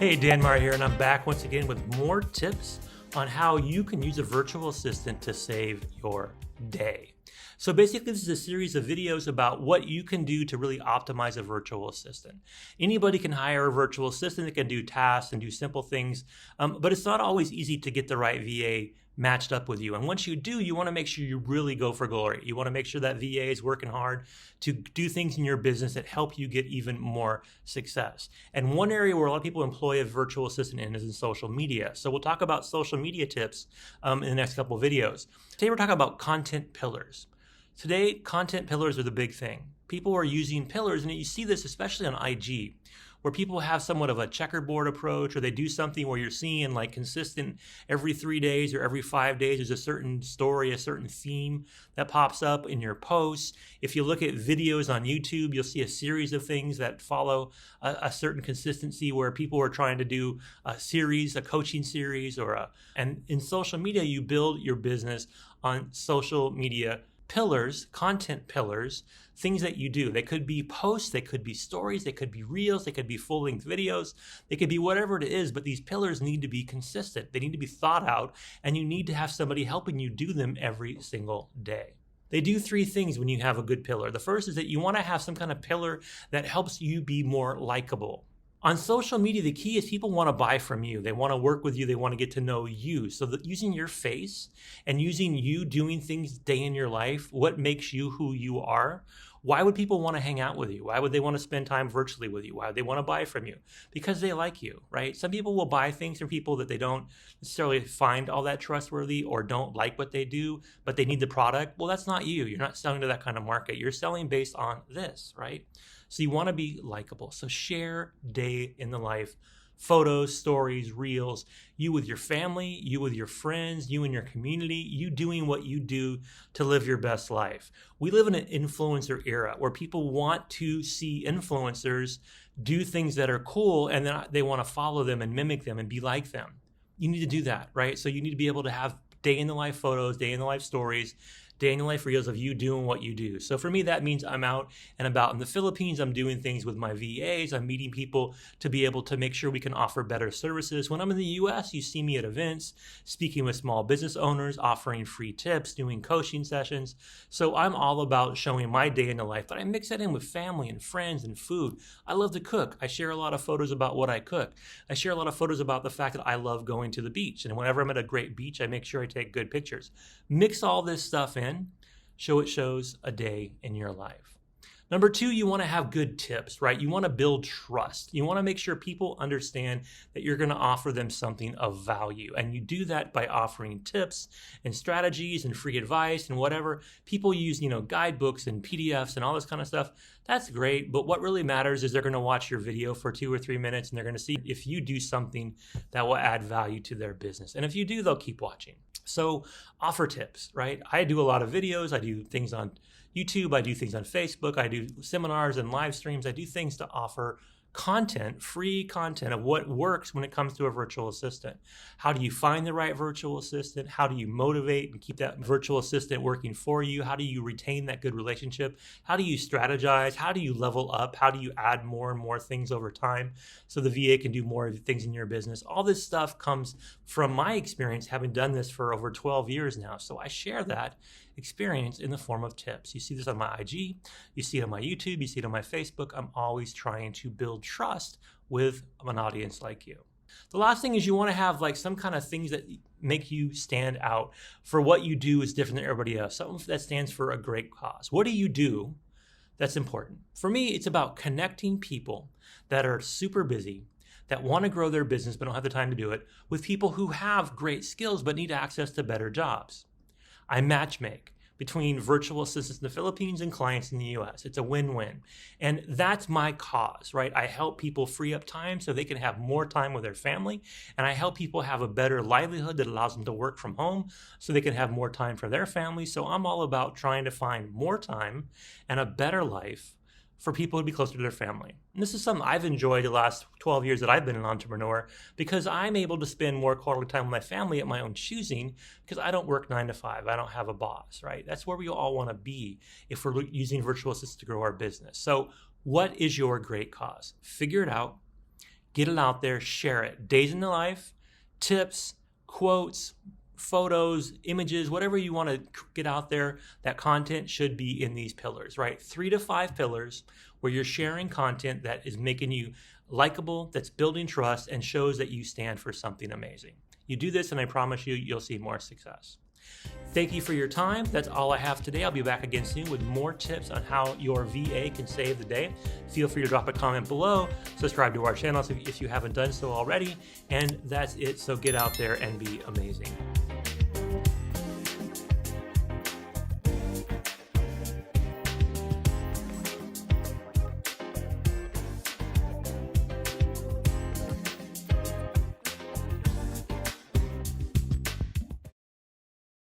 Hey, Dan Meyer here, and I'm back once again with more tips on how you can use a virtual assistant to save your day. So basically, this is a series of videos about what you can do to really optimize a virtual assistant. Anybody can hire a virtual assistant that can do tasks and do simple things, but it's not always easy to get the right VA matched up with you. And once you do, you want to make sure you really go for glory. You want to make sure that VA is working hard to do things in your business that help you get even more success. And one area where a lot of people employ a virtual assistant in is in social media. So we'll talk about social media tips in the next couple of videos. Today we're talking about content pillars. Today, content pillars are the big thing. People are using pillars, and you see this especially on IG, where people have somewhat of a checkerboard approach, or they do something where you're seeing like consistent every 3 days or every 5 days, there's a certain story, a certain theme that pops up in your posts. If you look at videos on YouTube, you'll see a series of things that follow a certain consistency where people are trying to do a series, a coaching series, and in social media, you build your business on social media pillars, content pillars, things that you do. They could be posts, they could be stories, they could be reels, they could be full-length videos, they could be whatever it is, but these pillars need to be consistent. They need to be thought out, and you need to have somebody helping you do them every single day. They do three things when you have a good pillar. The first is that you want to have some kind of pillar that helps you be more likable. On social media, the key is people want to buy from you. They want to work with you. They want to get to know you. So that using your face and using you doing things day in your life, what makes you who you are, why would people want to hang out with you? Why would they want to spend time virtually with you? Why would they want to buy from you? Because they like you, right? Some people will buy things from people that they don't necessarily find all that trustworthy or don't like what they do, but they need the product. Well, that's not you. You're not selling to that kind of market. You're selling based on this, right? So you want to be likable. So share day in the life, photos, stories, reels, you with your family, you with your friends, you in your community, you doing what you do to live your best life. We live in an influencer era where people want to see influencers do things that are cool, and then they want to follow them and mimic them and be like them. You need to do that, right? So you need to be able to have day in the life photos, day in the life stories, day in the life reels of you doing what you do. So for me, that means I'm out and about in the Philippines. I'm doing things with my VAs. I'm meeting people to be able to make sure we can offer better services. When I'm in the US, you see me at events, speaking with small business owners, offering free tips, doing coaching sessions. So I'm all about showing my day in the life, but I mix that in with family and friends and food. I love to cook. I share a lot of photos about what I cook. I share a lot of photos about the fact that I love going to the beach. And whenever I'm at a great beach, I make sure I take good pictures. Mix all this stuff in. It shows a day in your life. Number two, you want to have good tips, right? You want to build trust. You want to make sure people understand that you're going to offer them something of value. And you do that by offering tips and strategies and free advice and whatever. People use, guidebooks and PDFs and all this kind of stuff. That's great. But what really matters is they're going to watch your video for 2 or 3 minutes and they're going to see if you do something that will add value to their business. And if you do, they'll keep watching. So offer tips, right? I do a lot of videos. I do things on YouTube. I do things on Facebook. I do seminars and live streams. I do things to offer content, free content of what works when it comes to a virtual assistant. How do you find the right virtual assistant? How do you motivate and keep that virtual assistant working for you? How do you retain that good relationship? How do you strategize? How do you level up? How do you add more and more things over time so the VA can do more things in your business? All this stuff comes from my experience, having done this for over 12 years now. So I share that experience in the form of tips. You see this on my IG, you see it on my YouTube, you see it on my Facebook. I'm always trying to build trust with an audience like you. The last thing is you want to have like some kind of things that make you stand out for what you do is different than everybody else. Something that stands for a great cause. What do you do that's important? For me, it's about connecting people that are super busy, that want to grow their business but don't have the time to do it, with people who have great skills but need access to better jobs. I matchmake between virtual assistants in the Philippines and clients in the US. It's a win-win. And that's my cause, right? I help people free up time so they can have more time with their family. And I help people have a better livelihood that allows them to work from home so they can have more time for their family. So I'm all about trying to find more time and a better life for people to be closer to their family. And this is something I've enjoyed the last 12 years that I've been an entrepreneur, because I'm able to spend more quality time with my family at my own choosing, because I don't work 9 to 5. I don't have a boss, right? That's where we all want to be if we're using virtual assistants to grow our business. So what is your great cause? Figure it out. get it out there, share it. Days in the life, tips, quotes, photos, images, whatever you want to get out there, that content should be in these pillars, right? 3 to 5 pillars where you're sharing content that is making you likable, that's building trust, and shows that you stand for something amazing. You do this, and I promise you, you'll see more success. Thank you for your time. That's all I have today. I'll be back again soon with more tips on how your VA can save the day. Feel free to drop a comment below. Subscribe to our channel if you haven't done so already. And that's it. So get out there and be amazing.